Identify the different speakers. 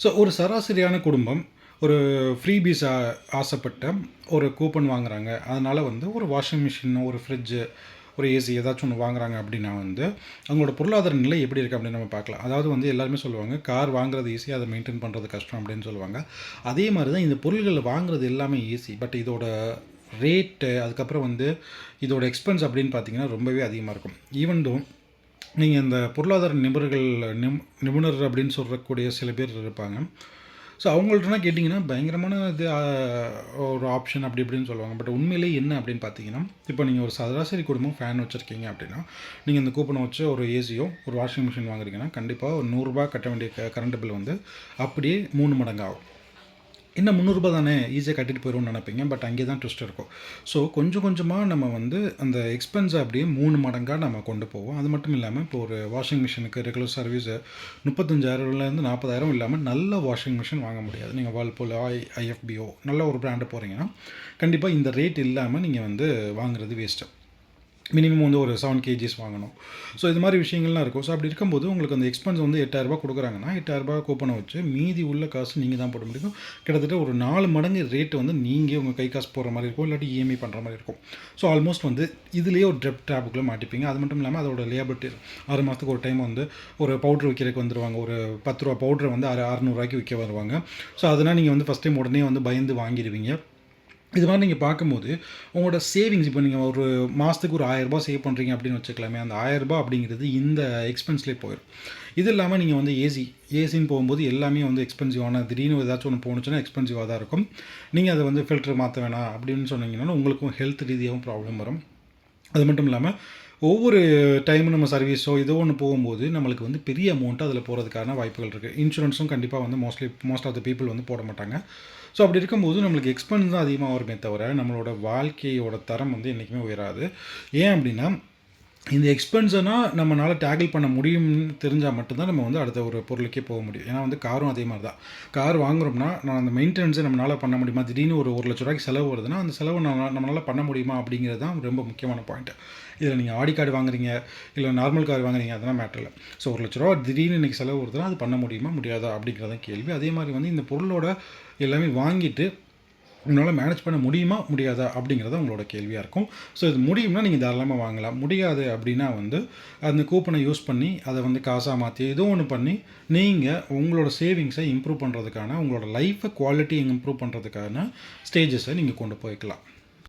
Speaker 1: So ஒரு சராசரியான குடும்பம் ஒரு ஃப்ரீபீஸ் ஆசைப்பட்ட ஒரு கூப்பன் வாங்குறாங்க. அதனால் வந்து ஒரு வாஷிங் மிஷின், ஒரு ஃப்ரிட்ஜு, ஒரு ஏசி ஏதாச்சும் ஒன்று வாங்குறாங்க அப்படின்னா வந்து அவங்களோட பொருளாதார நிலை எப்படி இருக்குது அப்படின்னு நம்ம பார்க்கலாம். அதாவது வந்து எல்லாருமே சொல்லுவாங்க கார் வாங்குறது ஈஸி, அதை மெயின்டைன் பண்ணுறது கஷ்டம் அப்படின்னு சொல்லுவாங்க. அதே மாதிரி தான் இந்த பொருள்கள் வாங்குறது எல்லாமே ஈஸி. பட் இதோட ரேட்டு, அதுக்கப்புறம் வந்து இதோட எக்ஸ்பென்ஸ் அப்படின்னு பார்த்தீங்கன்னா ரொம்பவே அதிகமாக இருக்கும். ஈவன் தோ நீங்கள் இந்த பொருளாதார நிபுணர் அப்படின்னு சொல்லக்கூடிய சில பேர் இருப்பாங்க. ஸோ அவங்கள்ட்டனா கேட்டிங்கன்னா பயங்கரமான இது ஒரு ஆப்ஷன் அப்படி இப்படின்னு சொல்லுவாங்க. பட் உண்மையிலே என்ன அப்படின்னு பார்த்தீங்கன்னா, இப்போ நீங்கள் ஒரு சராசரி குடும்பம் ஃபேன் வச்சுருக்கீங்க அப்படின்னா, நீங்கள் இந்த கூப்பனை வச்சு ஒரு ஏசியோ ஒரு வாஷிங் மிஷின் வாங்குறீங்கன்னா கண்டிப்பாக ஒரு ரூ. 100 கட்ட வேண்டிய கரண்ட் பில் வந்து அப்படியே 3 மடங்கு ஆகும். என்ன ரூ. 300 தானே ஈஸியாக கட்டிட்டு போயிடும்னு நினைப்பீங்க. பட் அங்கே தான் ட்விஸ்ட் இருக்கும். ஸோ கொஞ்சம் கொஞ்சமாக நம்ம வந்து அந்த எக்ஸ்பென்ஸை அப்படியே 3 மடங்காக நம்ம கொண்டு போவோம். அது மட்டும் இல்லாமல் இப்போ ஒரு வாஷிங் மிஷினுக்கு ரெகுலர் சர்வீஸு 35,000லேருந்து 40,000 இல்லாமல் நல்ல வாஷிங் மிஷின் வாங்க முடியாது. நீங்கள் வேர்ல்பூல், ஐஎஃப்பிஓ நல்ல ஒரு பிராண்டு போகிறீங்கன்னா கண்டிப்பாக இந்த ரேட் இல்லாமல் நீங்கள் வந்து வாங்குறது வேஸ்ட்டு. மினிமம் வந்து ஒரு 7 கேஜிஸ் வாங்கணும். ஸோ இது மாதிரி விஷயங்கள்லாம் இருக்கும். ஸோ அப்படி இருக்கும்போது உங்களுக்கு அந்த எக்ஸ்பென்ஸ் வந்து 8,000 கொடுக்குறாங்கன்னா 8,000 கூப்பனை வச்சு மீதி உள்ள காசு நீங்கள் தான் போட முடியும். கிட்டத்தட்ட ஒரு 4 மடங்கு ரேட்டு வந்து நீங்கள் உங்கள் கை காசு போடுற மாதிரி இருக்கும், இல்லாட்டி இஎம்ஐ பண்ணுற மாதிரி இருக்கும். ஸோ ஆல்மோஸ்ட் வந்து இதுலேயே ஒரு டெப்ட் ட்ராப்புக்குள்ளே மாட்டிப்பீங்க. அது மட்டும் இல்லாமல் அதோட லியாபிலிட்டி 6 மாதத்துக்கு ஒரு டைம் வந்து ஒரு பவுட்ரு விற்கிறதுக்கு வந்துடுவாங்க. ஒரு ரூ. 10 பவுட்ரை வந்து 600 விற்க வருவாங்க. ஸோ அதெல்லாம் நீங்கள் வந்து ஃபஸ்ட் டைம் உடனே வந்து பயந்து வாங்கிடுவீங்க. இது மாதிரி நீங்கள் பார்க்கும்போது உங்களோட சேவிங்ஸ் இப்போ நீங்கள் ஒரு மாதத்துக்கு ஒரு 1000 சேவ் பண்ணுறீங்க அப்படின்னு வச்சுக்கலாமே. அந்த 1000 அப்படிங்கிறது இந்த எக்ஸ்பென்ஸ்லேயே போயிடும். இது இல்லாமல் நீங்கள் வந்து ஏசின்னு போகும்போது எல்லாமே வந்து எக்ஸ்பென்சிவான, திடீர்னு ஏதாச்சும் ஒன்று போணுச்சுன்னா எக்ஸ்பென்சிவாக தான் இருக்கும். நீங்கள் அதை வந்து ஃபில்டர் மாற்ற வேணாம் அப்படின்னு சொன்னீங்கன்னா உங்களுக்கும் ஹெல்த் ரீதியாகவும் ப்ராப்ளம் வரும். அது மட்டும் இல்லாமல் ஒவ்வொரு டைமும் நம்ம சர்வீஸோ ஏதோ ஒன்று போகும்போது நம்மளுக்கு வந்து பெரிய அமௌண்ட்டு அதில் போகிறதுக்கான வாய்ப்புகள் இருக்குது. இன்சூரன்ஸும் கண்டிப்பாக வந்து மோஸ்ட் ஆஃப் த பீப்புள் வந்து போட மாட்டாங்க. ஸோ அப்படி இருக்கும்போது நம்மளுக்கு எக்ஸ்பென்ஸ் தான் அதிகமாக வருமே தவிர நம்மளோட வாழ்க்கையோட தரம் வந்து என்றைக்குமே உயராது. ஏன் அப்படின்னா இந்த எக்ஸ்பென்ஸனால் நம்மளால் டேக்கிள் பண்ண முடியும்னு தெரிஞ்சால் மட்டும்தான் நம்ம வந்து அடுத்த ஒரு பொருளுக்கே போக முடியும். ஏன்னா வந்து காரும் அதே மாதிரி தான். கார் வாங்குகிறோம்னா நான் அந்த மெயின்டெனன்ஸை நம்மளால் பண்ண முடியுமா? திடீர்னு ஒரு ₹1,00,000 செலவு வருதுன்னா அந்த செலவு நம்மளால் பண்ண முடியுமா அப்படிங்கிறது தான் ரொம்ப முக்கியமான பாயிண்ட்டு. இதில் நீங்கள் ஆடி கார்டு வாங்குறீங்க, இல்லை நார்மல் கார் வாங்குறீங்க, அதெல்லாம் மேட்டர் இல்லை. ஸோ ₹1,00,000 திடீர்னு இன்றைக்கி செலவு வருதுன்னா அது பண்ண முடியுமா முடியாதா அப்படிங்கிறதான் கேள்வி. அதே மாதிரி வந்து இந்த பொருளோட எல்லாமே வாங்கிட்டு உங்களால் மேனேஜ் பண்ண முடியுமா முடியாதா அப்படிங்கிறது உங்களோட கேள்வியாக இருக்கும். ஸோ இது முடியும்னா நீங்கள் தாராளமாக வாங்கலாம். முடியாது அப்படின்னா வந்து அந்த கூப்பனை யூஸ் பண்ணி அதை வந்து காசாக மாற்றி ஏதோ ஒன்று பண்ணி நீங்கள் உங்களோட சேவிங்ஸை இம்ப்ரூவ் பண்ணுறதுக்கான, உங்களோட லைஃப்பை குவாலிட்டி இம்ப்ரூவ் பண்ணுறதுக்கான ஸ்டேஜஸை நீங்கள் கொண்டு போய்க்கலாம்.